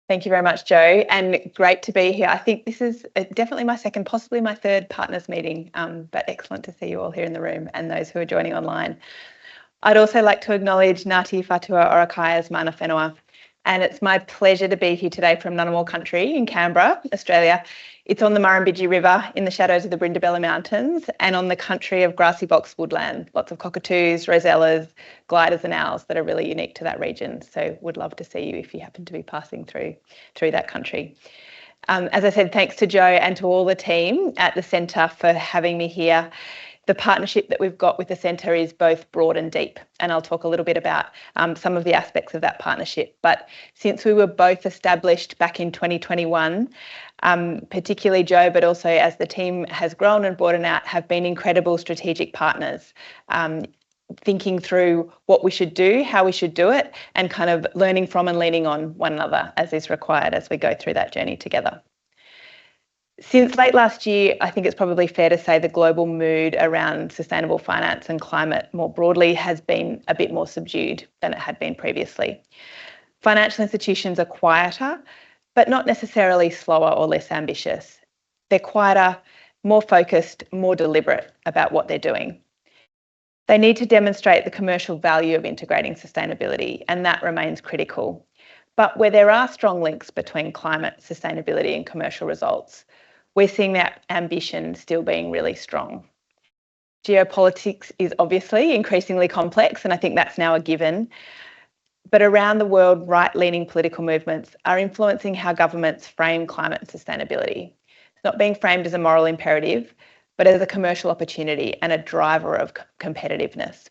Thank you very much, Joe, and great to be here. I think this is definitely my second, possibly my third partners meeting, but excellent to see you all here in the room and those who are joining online. I'd also like to acknowledge Ngāti Whātua Orakaia's mana whenua, and it's my pleasure to be here today from Ngunnawal country in Canberra, Australia. It's on the Murrumbidgee River in the shadows of the Brindabella Mountains and on the country of grassy box woodland, lots of cockatoos, rosellas, gliders and owls that are really unique to that region. So would love to see you if you happen to be passing through that country. As I said, thanks to Joe and to all the team at the Centre for having me here. The partnership that we've got with the Centre is both broad and deep, and I'll talk a little bit about some of the aspects of that partnership. But since we were both established back in 2021, particularly Joe, but also as the team has grown and broadened out, have been incredible strategic partners, thinking through what we should do, how we should do it, and kind of learning from and leaning on one another as is required as we go through that journey together. Since late last year, I think it's probably fair to say the global mood around sustainable finance and climate more broadly has been a bit more subdued than it had been previously. Financial institutions are quieter, but not necessarily slower or less ambitious. They're quieter, more focused, more deliberate about what they're doing. They need to demonstrate the commercial value of integrating sustainability, and that remains critical. But where there are strong links between climate, sustainability and commercial results, we're seeing that ambition still being really strong. Geopolitics is obviously increasingly complex, and I think that's now a given. But around the world, right-leaning political movements are influencing how governments frame climate and sustainability. It's not being framed as a moral imperative, but as a commercial opportunity and a driver of competitiveness.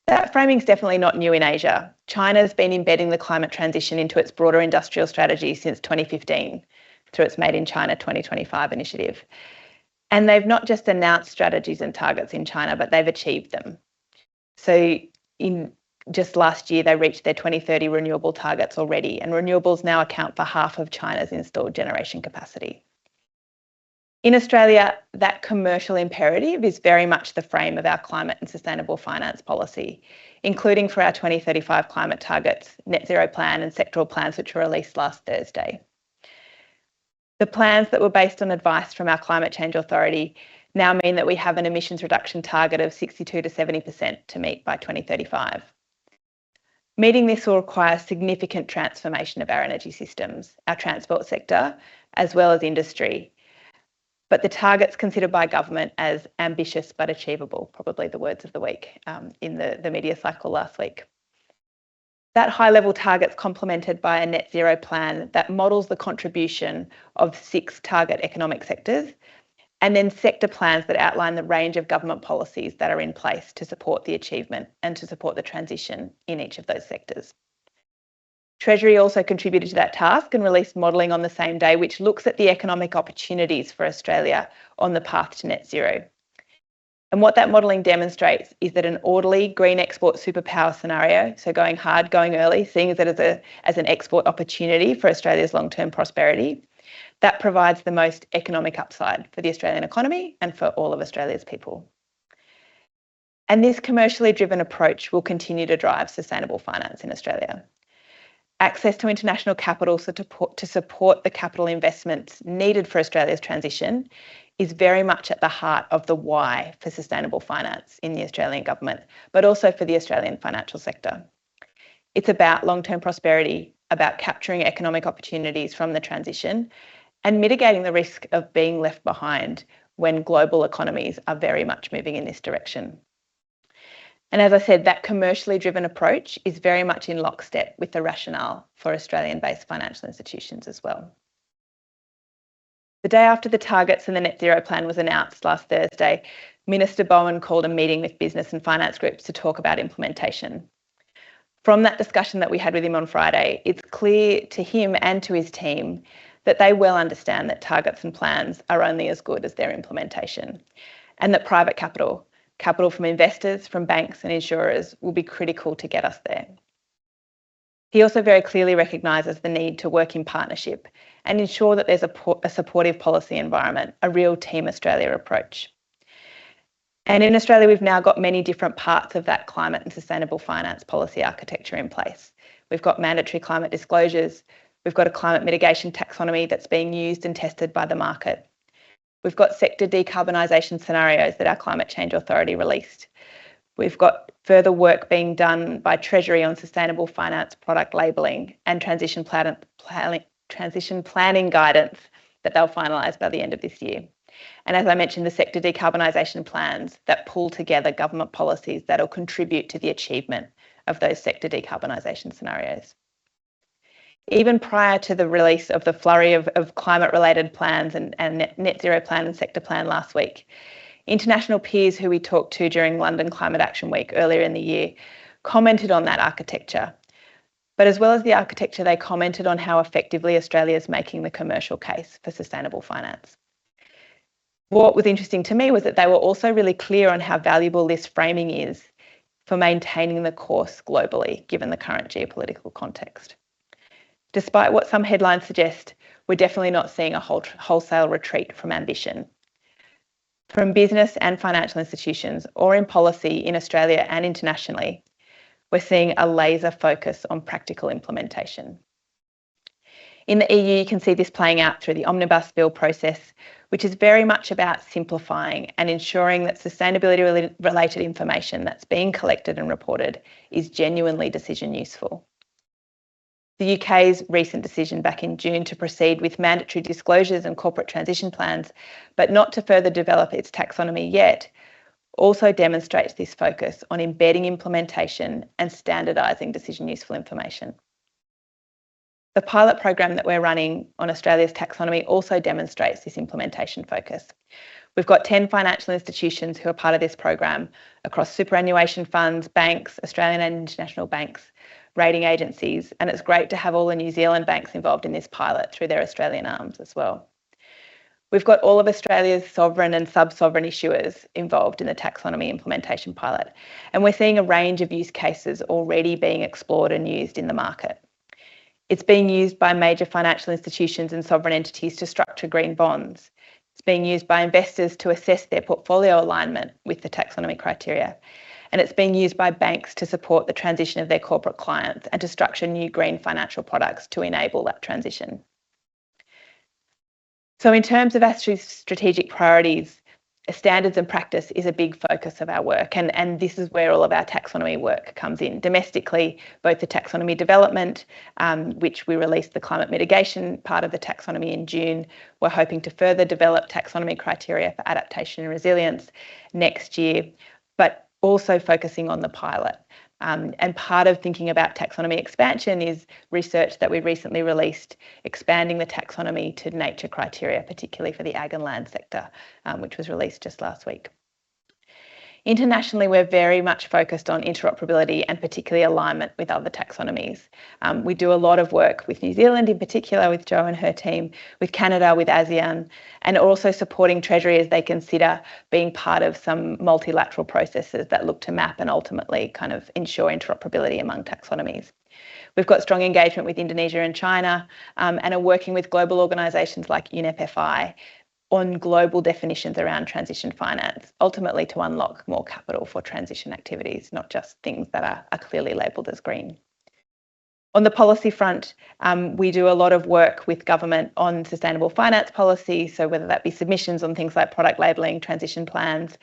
That framing is definitely not new in Asia. China's been embedding the climate transition into its broader industrial strategy since 2015 through its Made in China 2025 initiative. And they've not just announced strategies and targets in China, but they've achieved them. So in just last year, they reached their 2030 renewable targets already, and renewables now account for half of China's installed generation capacity. In Australia, that commercial imperative is very much the frame of our climate and sustainable finance policy, including for our 2035 climate targets, net zero plan and sectoral plans which were released last Thursday. The plans that were based on advice from our Climate Change Authority now mean that we have an emissions reduction target of 62 to 70% to meet by 2035. Meeting this will require significant transformation of our energy systems, our transport sector, as well as industry. But the targets considered by government as ambitious but achievable, probably the words of the week in the media cycle last week. That high-level target's complemented by a net zero plan that models the contribution of 6 target economic sectors, and then sector plans that outline the range of government policies that are in place to support the achievement and to support the transition in each of those sectors. Treasury also contributed to that task and released modelling on the same day, which looks at the economic opportunities for Australia on the path to net zero. And what that modelling demonstrates is that an orderly green export superpower scenario, so going hard, going early, seeing it as an export opportunity for Australia's long-term prosperity, that provides the most economic upside for the Australian economy and for all of Australia's people. And this commercially driven approach will continue to drive sustainable finance in Australia. Access to international capital to support the capital investments needed for Australia's transition is very much at the heart of the why for sustainable finance in the Australian government, but also for the Australian financial sector. It's about long-term prosperity, about capturing economic opportunities from the transition and mitigating the risk of being left behind when global economies are very much moving in this direction. And as I said, that commercially driven approach is very much in lockstep with the rationale for Australian-based financial institutions as well. The day after the targets and the net zero plan was announced last Thursday, Minister Bowen called a meeting with business and finance groups to talk about implementation. From that discussion that we had with him on Friday, it's clear to him and to his team that they well understand that targets and plans are only as good as their implementation, and that private capital from investors, from banks and insurers will be critical to get us there. He also very clearly recognises the need to work in partnership and ensure that there's a supportive policy environment, a real Team Australia approach. And in Australia, we've now got many different parts of that climate and sustainable finance policy architecture in place. We've got mandatory climate disclosures, We've got a climate mitigation taxonomy that's being used and tested by the market. We've got sector decarbonisation scenarios that our Climate Change Authority released. We've got further work being done by Treasury on sustainable finance product labelling and transition planning guidance that they'll finalise by the end of this year. And as I mentioned, the sector decarbonisation plans that pull together government policies that will contribute to the achievement of those sector decarbonisation scenarios. Even prior to the release of the flurry of climate-related plans and net zero plan and sector plan last week, international peers who we talked to during London Climate Action Week earlier in the year commented on that architecture. But as well as the architecture, they commented on how effectively Australia is making the commercial case for sustainable finance. What was interesting to me was that they were also really clear on how valuable this framing is for maintaining the course globally, given the current geopolitical context. Despite what some headlines suggest, we're definitely not seeing a wholesale retreat from ambition. From business and financial institutions, or in policy in Australia and internationally, we're seeing a laser focus on practical implementation. In the EU, you can see this playing out through the Omnibus Bill process, which is very much about simplifying and ensuring that sustainability-related information that's being collected and reported is genuinely decision useful. The UK's recent decision back in June to proceed with mandatory disclosures and corporate transition plans, but not to further develop its taxonomy yet, also demonstrates this focus on embedding implementation and standardising decision useful information. The pilot program that we're running on Australia's taxonomy also demonstrates this implementation focus. We've got 10 financial institutions who are part of this program across superannuation funds, banks, Australian and international banks, rating agencies, and it's great to have all the New Zealand banks involved in this pilot through their Australian arms as well. We've got all of Australia's sovereign and sub-sovereign issuers involved in the taxonomy implementation pilot, and we're seeing a range of use cases already being explored and used in the market. It's being used by major financial institutions and sovereign entities to structure green bonds. It's being used by investors to assess their portfolio alignment with the taxonomy criteria. And it's being used by banks to support the transition of their corporate clients and to structure new green financial products to enable that transition. So in terms of our strategic priorities, standards and practice is a big focus of our work, and this is where all of our taxonomy work comes in. Domestically, both the taxonomy development, which we released the climate mitigation part of the taxonomy in June. We're hoping to further develop taxonomy criteria for adaptation and resilience next year, but also focusing on the pilot. And part of thinking about taxonomy expansion is research that we recently released, expanding the taxonomy to nature criteria, particularly for the ag and land sector, which was released just last week. Internationally, we're very much focused on interoperability and particularly alignment with other taxonomies. We do a lot of work with New Zealand in particular, with Jo and her team, with Canada, with ASEAN, and also supporting Treasury as they consider being part of some multilateral processes that look to map and ultimately kind of ensure interoperability among taxonomies. We've got strong engagement with Indonesia and China, and are working with global organisations like UNEP-FI on global definitions around transition finance, ultimately to unlock more capital for transition activities, not just things that are clearly labelled as green. On the policy front, we do a lot of work with government on sustainable finance policy, so whether that be submissions on things like product labelling, transition plans,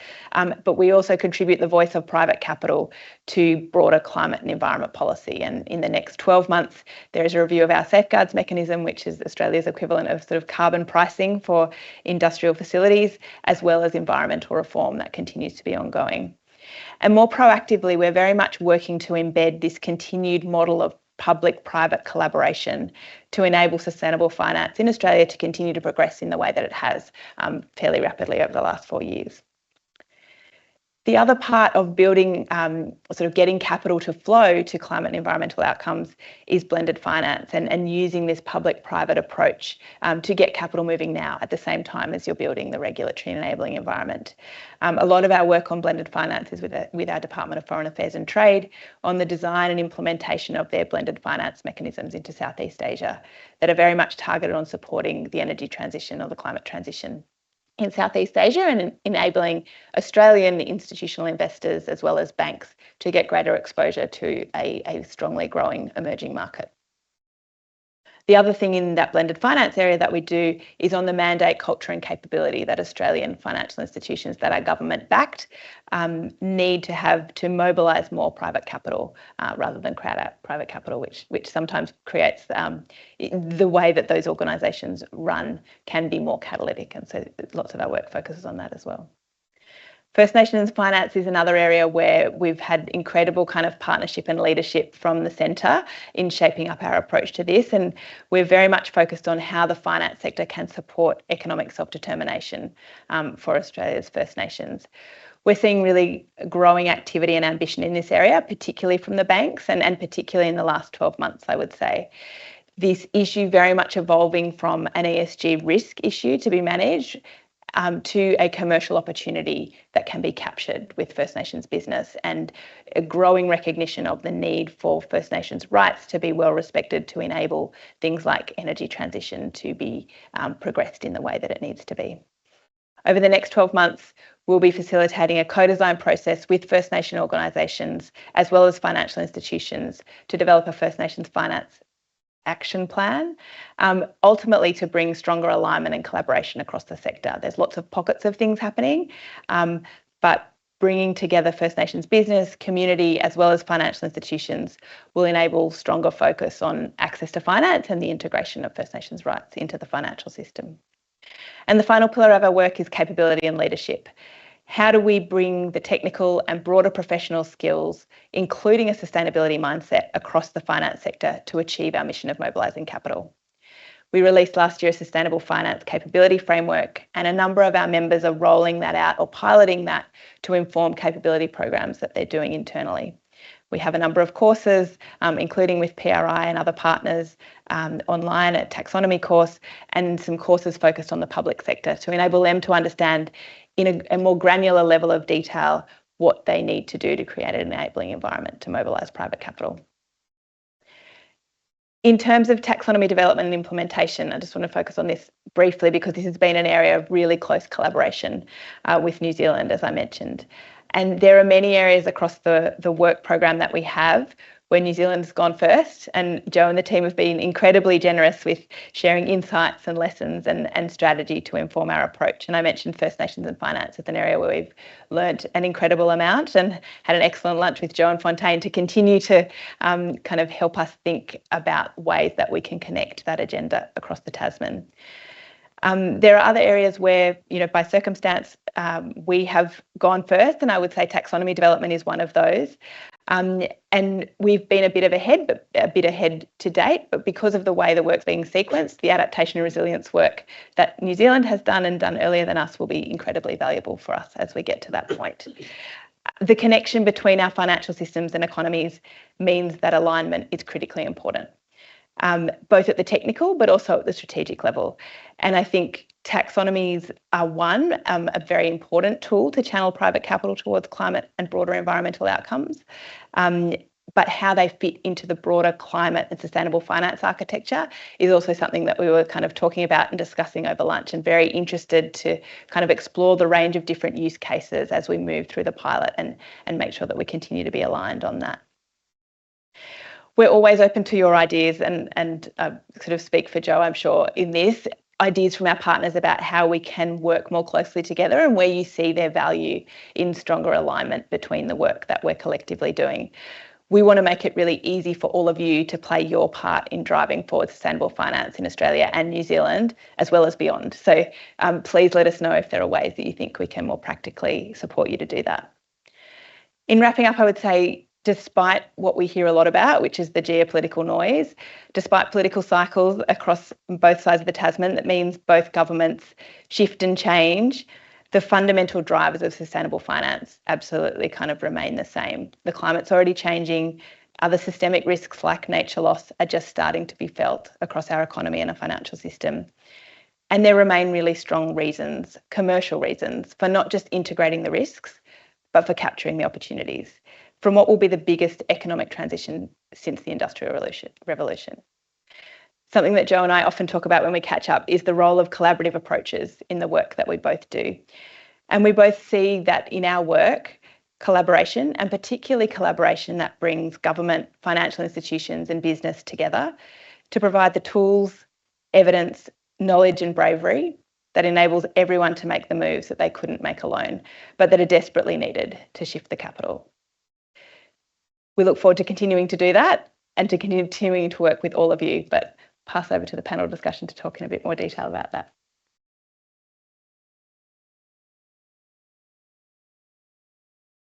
but we also contribute the voice of private capital to broader climate and environment policy. And in the next 12 months, there is a review of our safeguards mechanism, which is Australia's equivalent of sort of carbon pricing for industrial facilities, as well as environmental reform that continues to be ongoing. And more proactively, we're very much working to embed this continued model of public-private collaboration to enable sustainable finance in Australia to continue to progress in the way that it has fairly rapidly over the last 4 years. The other part of building, sort of getting capital to flow to climate and environmental outcomes is blended finance and using this public-private approach to get capital moving now at the same time as you're building the regulatory and enabling environment. A lot of our work on blended finance is with our Department of Foreign Affairs and Trade on the design and implementation of their blended finance mechanisms into Southeast Asia that are very much targeted on supporting the energy transition or the climate transition in Southeast Asia and enabling Australian institutional investors as well as banks to get greater exposure to a strongly growing emerging market. The other thing in that blended finance area that we do is on the mandate, culture and capability that Australian financial institutions that are government backed need to have to mobilise more private capital rather than crowd out private capital, which sometimes creates the way that those organisations run can be more catalytic, and so lots of our work focuses on that as well. First Nations finance is another area where we've had incredible kind of partnership and leadership from the centre in shaping up our approach to this, and we're very much focused on how the finance sector can support economic self-determination for Australia's First Nations. We're seeing really growing activity and ambition in this area, particularly from the banks and particularly in the last 12 months, I would say. This issue very much evolving from an ESG risk issue to be managed to a commercial opportunity that can be captured with First Nations business, and a growing recognition of the need for First Nations rights to be well respected to enable things like energy transition to be progressed in the way that it needs to be. Over the next 12 months, we'll be facilitating a co-design process with First Nation organisations as well as financial institutions to develop a First Nations finance action plan, ultimately to bring stronger alignment and collaboration across the sector. There's lots of pockets of things happening, but bringing together First Nations business, community, as well as financial institutions will enable stronger focus on access to finance and the integration of First Nations rights into the financial system. And the final pillar of our work is capability and leadership. How do we bring the technical and broader professional skills, including a sustainability mindset, across the finance sector to achieve our mission of mobilising capital? We released last year a sustainable finance capability framework, and a number of our members are rolling that out or piloting that to inform capability programs that they're doing internally. We have a number of courses, including with PRI and other partners online, a taxonomy course, and some courses focused on the public sector to enable them to understand in a more granular level of detail what they need to do to create an enabling environment to mobilise private capital. In terms of taxonomy development and implementation, I just want to focus on this briefly because this has been an area of really close collaboration with New Zealand, as I mentioned. And there are many areas across the work program that we have where New Zealand's gone first, and Joe and the team have been incredibly generous with sharing insights and lessons and strategy to inform our approach. And I mentioned First Nations and finance as an area where we've learnt an incredible amount and had an excellent lunch with Joe and Fontaine to continue to kind of help us think about ways that we can connect that agenda across the Tasman. There are other areas where, by circumstance, we have gone first, and I would say taxonomy development is one of those. And we've been a bit ahead to date, but because of the way the work's being sequenced, the adaptation and resilience work that New Zealand has done and done earlier than us will be incredibly valuable for us as we get to that point. The connection between our financial systems and economies means that alignment is critically important. Both at the technical but also at the strategic level. And I think taxonomies are a very important tool to channel private capital towards climate and broader environmental outcomes. But how they fit into the broader climate and sustainable finance architecture is also something that we were kind of talking about and discussing over lunch, and very interested to kind of explore the range of different use cases as we move through the pilot and make sure that we continue to be aligned on that. We're always open to your ideas and sort of speak for Joe, I'm sure, in this, ideas from our partners about how we can work more closely together and where you see their value in stronger alignment between the work that we're collectively doing. We want to make it really easy for all of you to play your part in driving forward sustainable finance in Australia and New Zealand, as well as beyond. So please let us know if there are ways that you think we can more practically support you to do that. In wrapping up, I would say, despite what we hear a lot about, which is the geopolitical noise, despite political cycles across both sides of the Tasman, that means both governments shift and change, the fundamental drivers of sustainable finance absolutely kind of remain the same. The climate's already changing. Other systemic risks like nature loss are just starting to be felt across our economy and our financial system. And there remain really strong reasons, commercial reasons, for not just integrating the risks, but for capturing the opportunities from what will be the biggest economic transition since the Industrial Revolution. Something that Joe and I often talk about when we catch up is the role of collaborative approaches in the work that we both do. And we both see that in our work, collaboration, and particularly collaboration that brings government, financial institutions and business together, to provide the tools, evidence, knowledge and bravery that enables everyone to make the moves that they couldn't make alone, but that are desperately needed to shift the capital. We look forward to continuing to do that and to continuing to work with all of you, but pass over to the panel discussion to talk in a bit more detail about that.